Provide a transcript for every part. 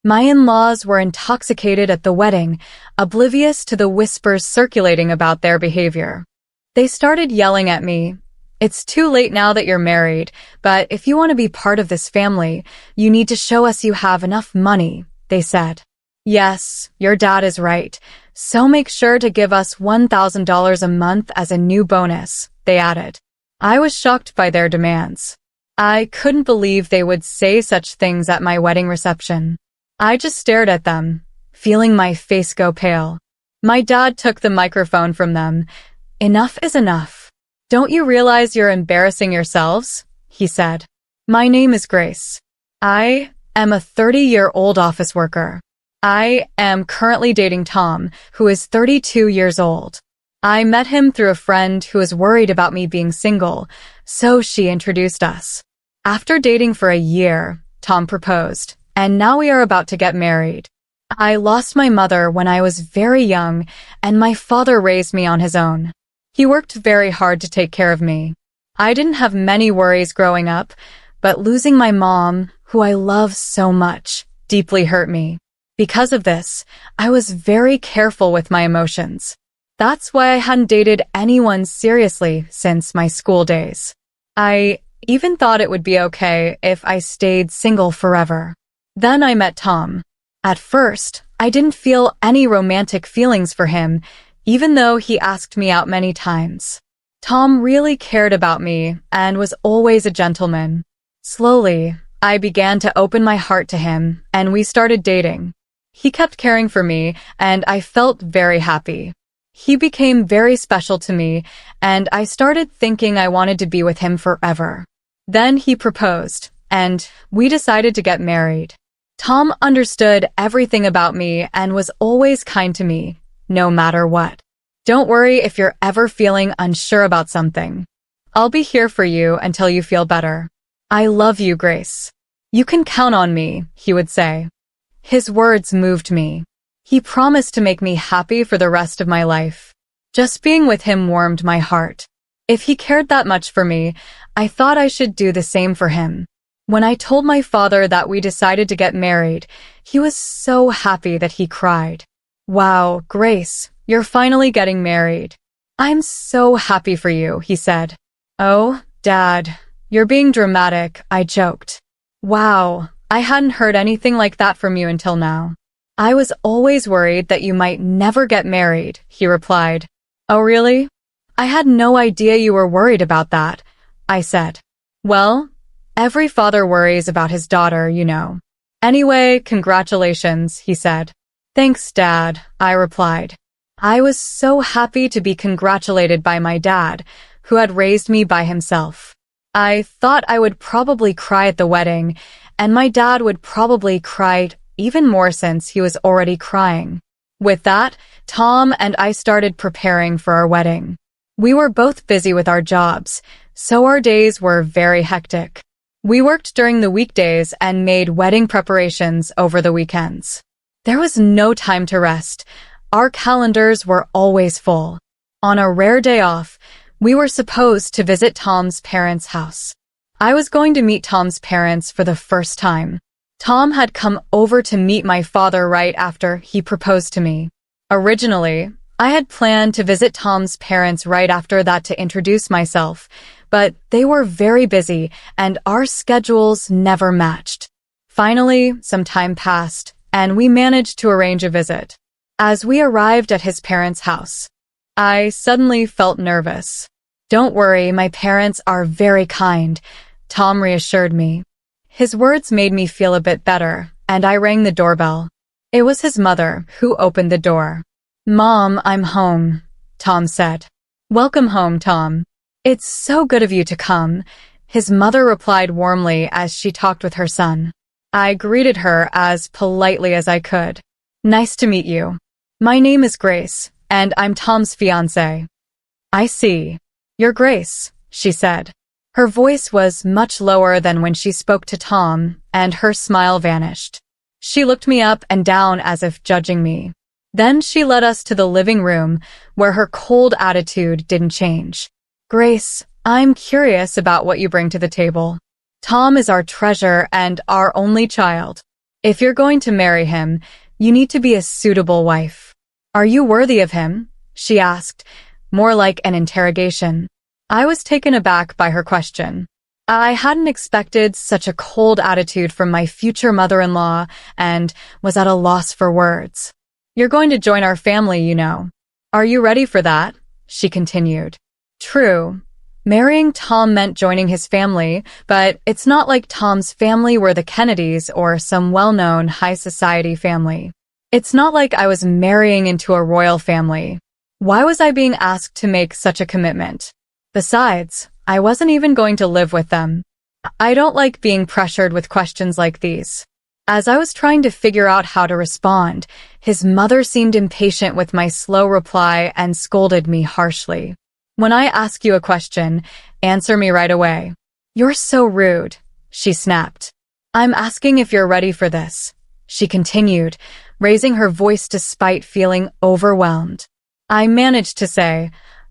My in-laws were intoxicated at the wedding, oblivious to the whispers circulating about their behavior. They started yelling at me. "It's too late now that you're married, but if you want to be part of this family, you need to show us you have enough money," they said. "Yes, your dad is right. So make sure to give us $1,000 a month as a new bonus," they added. I was shocked by their demands. I couldn't believe they would say such things at my wedding reception. I just stared at them, feeling my face go pale. My dad took the microphone from them. "Enough is enough. Don't you realize you're embarrassing yourselves?" he said. "My name is Grace. I am a 30-year-old office worker. I am currently dating Tom, who is 32 years old. I met him through a friend who was worried about me being single, so she introduced us. After dating for a year, Tom proposed, and now we are about to get married. I lost my mother when I was very young, and my father raised me on his own. He worked very hard to take care of me. I didn't have many worries growing up, but losing my mom, who I love so much, deeply hurt me. Because of this, I was very careful with my emotions. That's why I hadn't dated anyone seriously since my school days. I even thought it would be okay if I stayed single forever. Then I met Tom. At first, I didn't feel any romantic feelings for him, even though he asked me out many times. Tom really cared about me and was always a gentleman. Slowly, I began to open my heart to him, and we started dating. He kept caring for me, and I felt very happy. He became very special to me, and I started thinking I wanted to be with him forever. Then he proposed, and we decided to get married. Tom understood everything about me and was always kind to me, no matter what. "Don't worry if you're ever feeling unsure about something. I'll be here for you until you feel better. I love you, Grace. You can count on me," he would say. His words moved me. He promised to make me happy for the rest of my life. Just being with him warmed my heart. If he cared that much for me, I thought I should do the same for him. When I told my father that we decided to get married, he was so happy that he cried. "Wow, Grace, you're finally getting married. I'm so happy for you," he said. "Oh, Dad, you're being dramatic," I joked. "Wow, I hadn't heard anything like that from you until now." "I was always worried that you might never get married," he replied. "Oh, really? I had no idea you were worried about that," I said. "Well, every father worries about his daughter, you know. Anyway, congratulations," he said. "Thanks, Dad," I replied. I was so happy to be congratulated by my dad, who had raised me by himself. I thought I would probably cry at the wedding, and my dad would probably cry even more since he was already crying. With that, Tom and I started preparing for our wedding. We were both busy with our jobs, so our days were very hectic. We worked during the weekdays and made wedding preparations over the weekends. There was no time to rest. Our calendars were always full. On a rare day off, we were supposed to visit Tom's parents' house. I was going to meet Tom's parents for the first time. Tom had come over to meet my father right after he proposed to me. Originally, I had planned to visit Tom's parents right after that to introduce myself, but they were very busy and our schedules never matched. Finally, some time passed, and we managed to arrange a visit. As we arrived at his parents' house, I suddenly felt nervous. "Don't worry, my parents are very kind," Tom reassured me. His words made me feel a bit better, and I rang the doorbell. It was his mother who opened the door. "Mom, I'm home," Tom said. "Welcome home, Tom. It's so good of you to come," his mother replied warmly as she talked with her son. I greeted her as politely as I could. "Nice to meet you. My name is Grace, and I'm Tom's fiancée." "I see. You're Grace," she said. Her voice was much lower than when she spoke to Tom, and her smile vanished. She looked me up and down as if judging me. Then she led us to the living room, where her cold attitude didn't change. "Grace, I'm curious about what you bring to the table. Tom is our treasure and our only child. If you're going to marry him, you need to be a suitable wife. Are you worthy of him? She asked, more like an interrogation. I was taken aback by her question. I hadn't expected such a cold attitude from my future mother-in-law and was at a loss for words. You're going to join our family, you know. Are you ready for that? She continued. True. Marrying Tom meant joining his family, but it's not like Tom's family were the Kennedys or some well-known high society family. It's not like I was marrying into a royal family. Why was I being asked to make such a commitment? Besides, I wasn't even going to live with them. I don't like being pressured with questions like these. As I was trying to figure out how to respond, his mother seemed impatient with my slow reply and scolded me harshly. When I ask you a question, answer me right away. You're so rude, she snapped. I'm asking if you're ready for this, she continued, raising her voice despite feeling overwhelmed. I managed to say,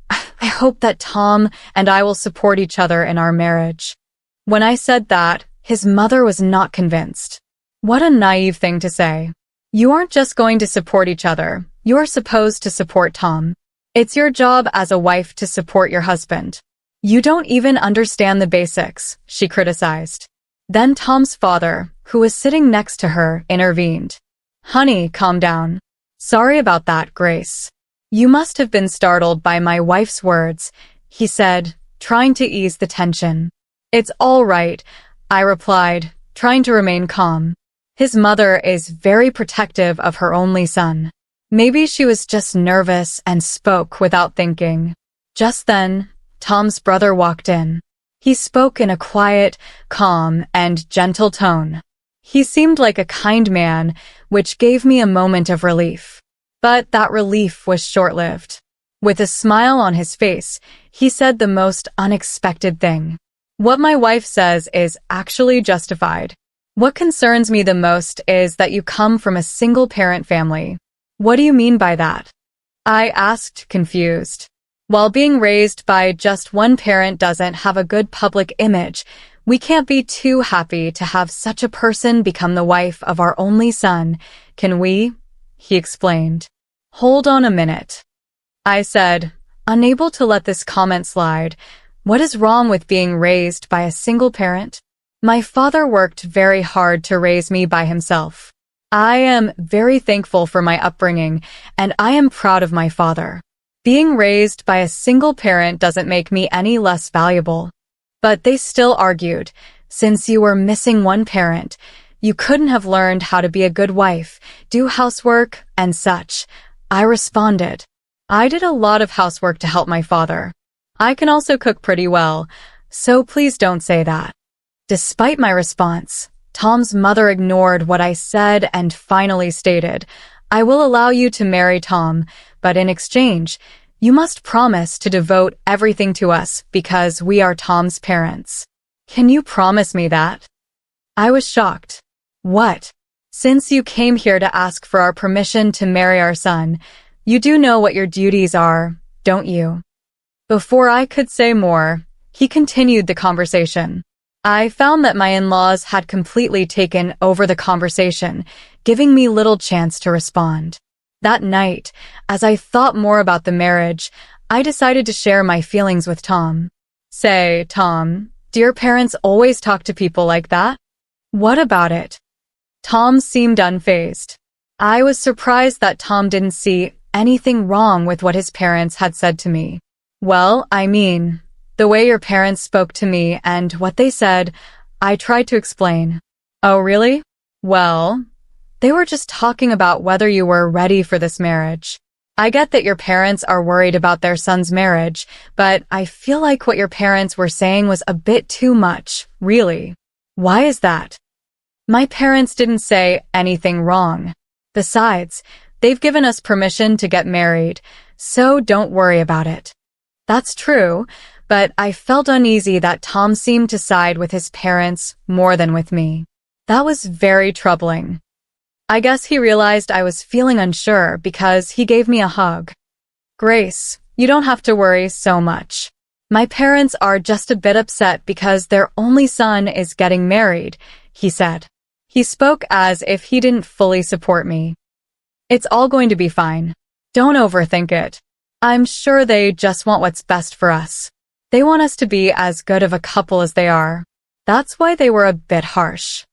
I hope that Tom and I will support each other in our marriage. When I said that, his mother was not convinced. What a naive thing to say. You aren't just going to support each other, you're supposed to support Tom. It's your job as a wife to support your husband. You don't even understand the basics, she criticized. Then Tom's father, who was sitting next to her, intervened. Honey, calm down. Sorry about that, Grace. You must have been startled by my wife's words, he said, trying to ease the tension. It's all right, I replied, trying to remain calm. His mother is very protective of her only son. Maybe she was just nervous and spoke without thinking. Just then, Tom's brother walked in. He spoke in a quiet, calm, and gentle tone. He seemed like a kind man, which gave me a moment of relief. But that relief was short-lived. With a smile on his face, he said the most unexpected thing. What my wife says is actually justified. What concerns me the most is that you come from a single-parent family. What do you mean by that? I asked, confused. While being raised by just one parent doesn't have a good public image, we can't be too happy to have such a person become the wife of our only son, can we? He explained. Hold on a minute. I said, unable to let this comment slide. What is wrong with being raised by a single parent? My father worked very hard to raise me by himself. I am very thankful for my upbringing, and I am proud of my father. Being raised by a single parent doesn't make me any less valuable. But they still argued, since you were missing one parent, you couldn't have learned how to be a good wife, do housework, and such. I responded. I did a lot of housework to help my father. I can also cook pretty well, so please don't say that. Despite my response, Tom's mother ignored what I said and finally stated, I will allow you to marry Tom, but in exchange, you must promise to devote everything to us because we are Tom's parents. Can you promise me that? I was shocked. What? Since you came here to ask for our permission to marry our son, you do know what your duties are, don't you? Before I could say more, he continued the conversation. I found that my in-laws had completely taken over the conversation, giving me little chance to respond. That night, as I thought more about the marriage, I decided to share my feelings with Tom. Say, Tom, do your parents always talk to people like that? What about it? Tom seemed unfazed. I was surprised that Tom didn't see anything wrong with what his parents had said to me. Well, I mean, the way your parents spoke to me and what they said, I tried to explain. Oh, really? Well, they were just talking about whether you were ready for this marriage. I get that your parents are worried about their son's marriage, but I feel like what your parents were saying was a bit too much, really. Why is that? My parents didn't say anything wrong. Besides, they've given us permission to get married, so don't worry about it. That's true, but I felt uneasy that Tom seemed to side with his parents more than with me. That was very troubling. I guess he realized I was feeling unsure because he gave me a hug. Grace, you don't have to worry so much. My parents are just a bit upset because their only son is getting married, he said. He spoke as if he didn't fully support me. It's all going to be fine. Don't overthink it. I'm sure they just want what's best for us. They want us to be as good of a couple as they are. That's why they were a bit harsh.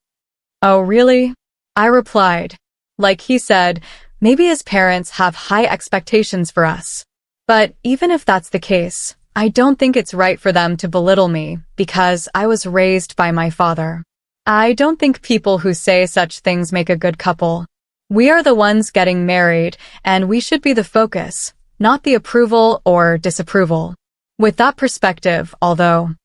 Oh, really? I replied. Like he said, maybe his parents have high expectations for us. But even if that's the case, I don't think it's right for them to belittle me because I was raised by my father. I don't think people who say such things make a good couple. We are the ones getting married, and we should be the focus, not the approval or disapproval. With that perspective, although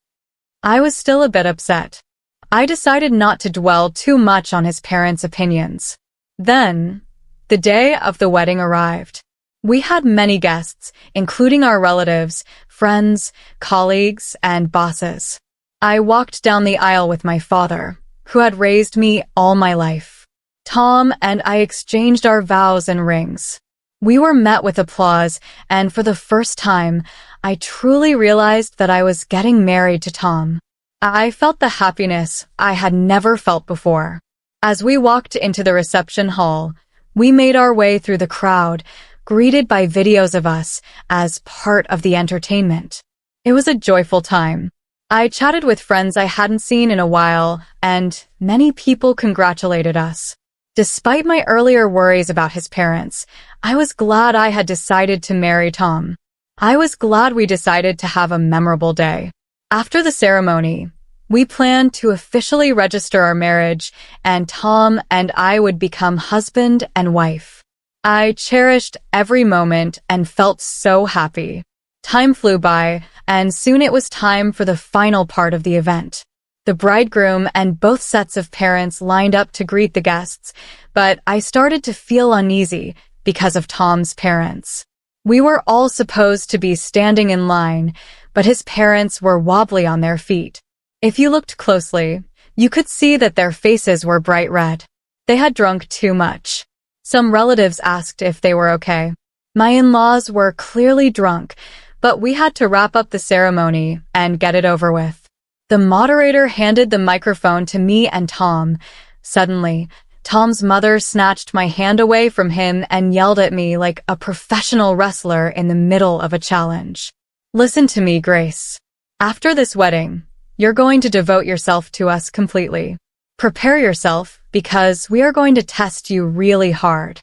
I was still a bit upset, I decided not to dwell too much on his parents' opinions. Then, the day of the wedding arrived. We had many guests, including our relatives, friends, colleagues, and bosses. I walked down the aisle with my father, who had raised me all my life. Tom and I exchanged our vows and rings. We were met with applause, and for the first time, I truly realized that I was getting married to Tom. I felt the happiness I had never felt before. As we walked into the reception hall, we made our way through the crowd, greeted by videos of us as part of the entertainment. It was a joyful time. I chatted with friends I hadn't seen in a while, and many people congratulated us. Despite my earlier worries about his parents, I was glad I had decided to marry Tom. I was glad we decided to have a memorable day. After the ceremony, we planned to officially register our marriage, and Tom and I would become husband and wife. I cherished every moment and felt so happy. Time flew by, and soon it was time for the final part of the event. The bridegroom and both sets of parents lined up to greet the guests, but I started to feel uneasy because of Tom's parents. We were all supposed to be standing in line, but his parents were wobbly on their feet. If you looked closely, you could see that their faces were bright red. They had drunk too much. Some relatives asked if they were okay. My in-laws were clearly drunk, but we had to wrap up the ceremony and get it over with. The moderator handed the microphone to me and Tom. Suddenly, Tom's mother snatched my hand away from him and yelled at me like a professional wrestler in the middle of a challenge. Listen to me, Grace. After this wedding, you're going to devote yourself to us completely. Prepare yourself, because we are going to test you really hard.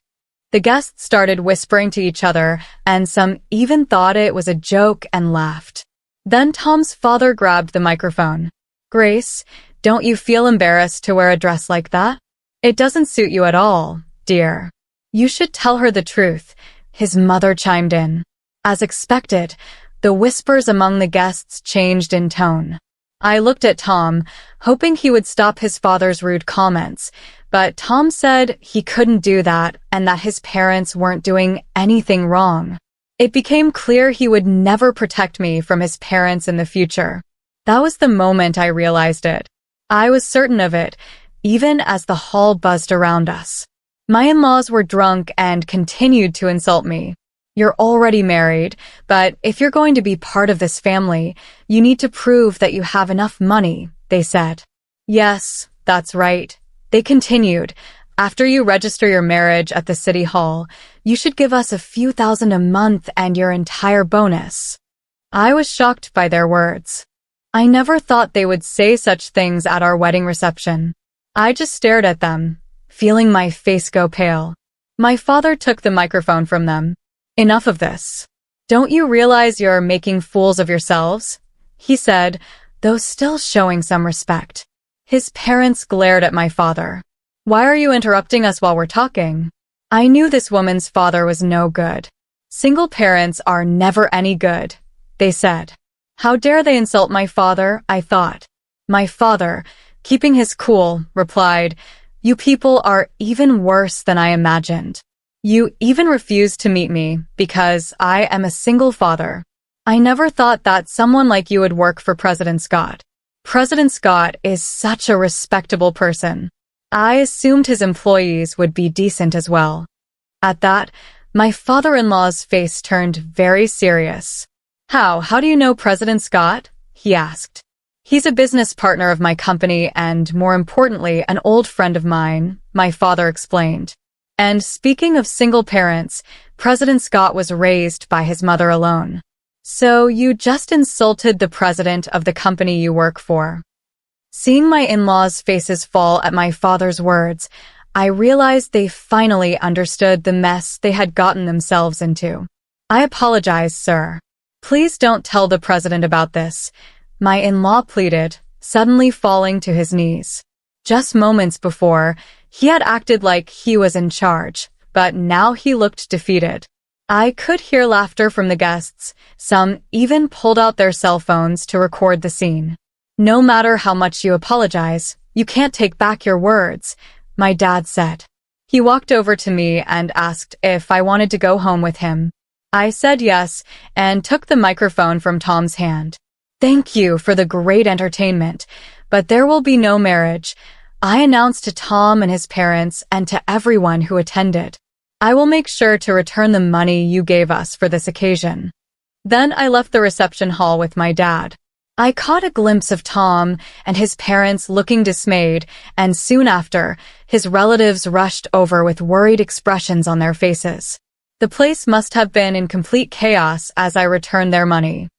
The guests started whispering to each other, and some even thought it was a joke and laughed. Then Tom's father grabbed the microphone. Grace, don't you feel embarrassed to wear a dress like that? It doesn't suit you at all, dear. You should tell her the truth, his mother chimed in. As expected, the whispers among the guests changed in tone. I looked at Tom, hoping he would stop his father's rude comments, but Tom said he couldn't do that and that his parents weren't doing anything wrong. It became clear he would never protect me from his parents in the future. That was the moment I realized it. I was certain of it, even as the hall buzzed around us. My in-laws were drunk and continued to insult me. You're already married, but if you're going to be part of this family, you need to prove that you have enough money, they said. Yes, that's right. They continued. After you register your marriage at the city hall, you should give us a few thousand a month and your entire bonus. I was shocked by their words. I never thought they would say such things at our wedding reception. I just stared at them, feeling my face go pale. My father took the microphone from them. Enough of this. Don't you realize you're making fools of yourselves? He said, though still showing some respect. His parents glared at my father. Why are you interrupting us while we're talking? I knew this woman's father was no good. Single parents are never any good, they said. How dare they insult my father, I thought. My father, keeping his cool, replied, You people are even worse than I imagined. You even refused to meet me because I am a single father. I never thought that someone like you would work for President Scott. President Scott is such a respectable person. I assumed his employees would be decent as well. At that, my father-in-law's face turned very serious. How do you know President Scott? He asked. He's a business partner of my company and, more importantly, an old friend of mine, my father explained. And speaking of single parents, President Scott was raised by his mother alone. So you just insulted the president of the company you work for. Seeing my in-laws' faces fall at my father's words, I realized they finally understood the mess they had gotten themselves into. I apologize, sir. Please don't tell the president about this, my in-law pleaded, suddenly falling to his knees. Just moments before, he had acted like he was in charge, but now he looked defeated. I could hear laughter from the guests. Some even pulled out their cell phones to record the scene. No matter how much you apologize, you can't take back your words, my dad said. He walked over to me and asked if I wanted to go home with him. I said yes and took the microphone from Tom's hand. Thank you for the great entertainment, but there will be no marriage, I announced to Tom and his parents and to everyone who attended. I will make sure to return the money you gave us for this occasion. Then I left the reception hall with my dad. I caught a glimpse of Tom and his parents looking dismayed, and soon after, his relatives rushed over with worried expressions on their faces. The place must have been in complete chaos as I returned their money.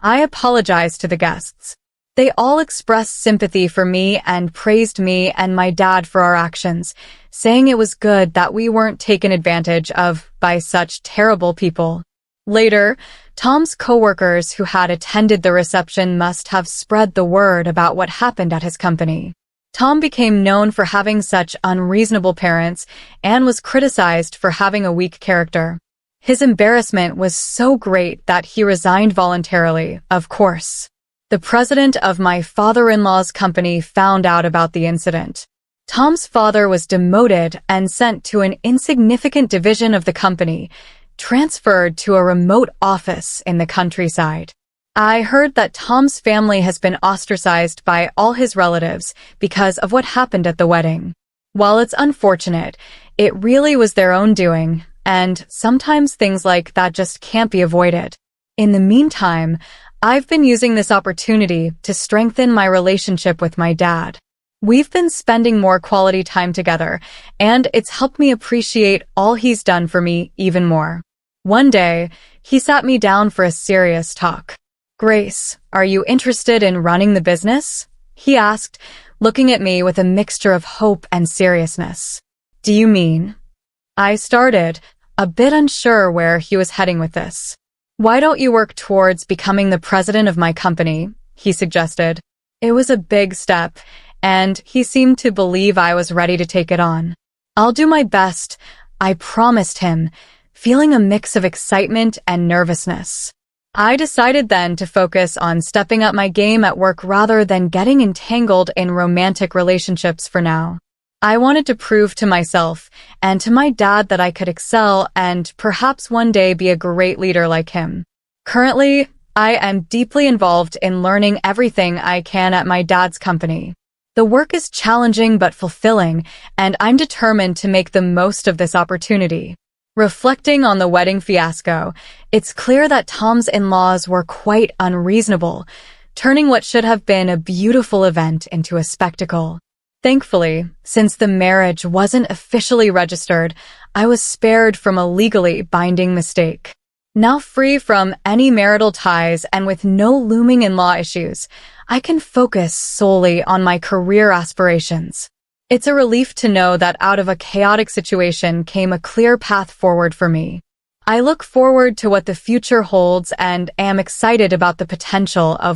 I apologized to the guests. They all expressed sympathy for me and praised me and my dad for our actions, saying it was good that we weren't taken advantage of by such terrible people. Later, Tom's coworkers who had attended the reception must have spread the word about what happened at his company. Tom became known for having such unreasonable parents and was criticized for having a weak character. His embarrassment was so great that he resigned voluntarily, of course. The president of my father-in-law's company found out about the incident. Tom's father was demoted and sent to an insignificant division of the company, transferred to a remote office in the countryside. I heard that Tom's family has been ostracized by all his relatives because of what happened at the wedding. While it's unfortunate, it really was their own doing, and sometimes things like that just can't be avoided. In the meantime, I've been using this opportunity to strengthen my relationship with my dad. We've been spending more quality time together, and it's helped me appreciate all he's done for me even more. One day, he sat me down for a serious talk. Grace, are you interested in running the business? He asked, looking at me with a mixture of hope and seriousness. Do you mean? I started, a bit unsure where he was heading with this. Why don't you work towards becoming the president of my company? He suggested. It was a big step, and he seemed to believe I was ready to take it on. I'll do my best, I promised him, feeling a mix of excitement and nervousness. I decided then to focus on stepping up my game at work rather than getting entangled in romantic relationships for now. I wanted to prove to myself and to my dad that I could excel and perhaps one day be a great leader like him. Currently, I am deeply involved in learning everything I can at my dad's company. The work is challenging but fulfilling, and I'm determined to make the most of this opportunity. Reflecting on the wedding fiasco, it's clear that Tom's in-laws were quite unreasonable, turning what should have been a beautiful event into a spectacle. Thankfully, since the marriage wasn't officially registered, I was spared from a legally binding mistake. Now free from any marital ties and with no looming in-law issues, I can focus solely on my career aspirations. It's a relief to know that out of a chaotic situation came a clear path forward for me. I look forward to what the future holds and am excited about the potential of